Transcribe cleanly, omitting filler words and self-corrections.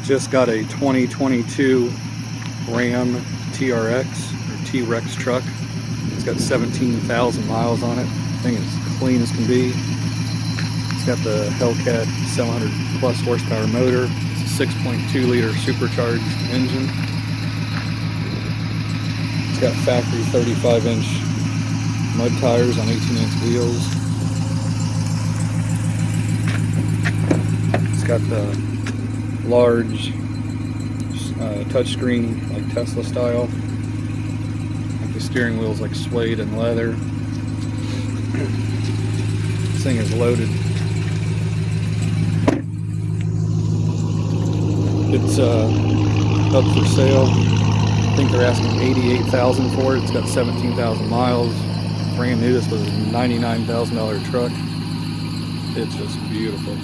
Just got a 2022 Ram TRX or T-Rex truck. It's got 17,000 miles on it. Thing is clean as can be. It's got the HELLCAT 700 plus horsepower motor. It's a 6.2 liter supercharged engine. It's got factory 35-inch mud tires on 18-inch wheels. It's got the large touchscreen, like Tesla style. Like the steering wheel's like suede and leather. This thing is loaded. It's up for sale. I think they're asking $88,000 for it. It's got 17,000 miles. Brand new. This was a $99,000 truck. It's just beautiful.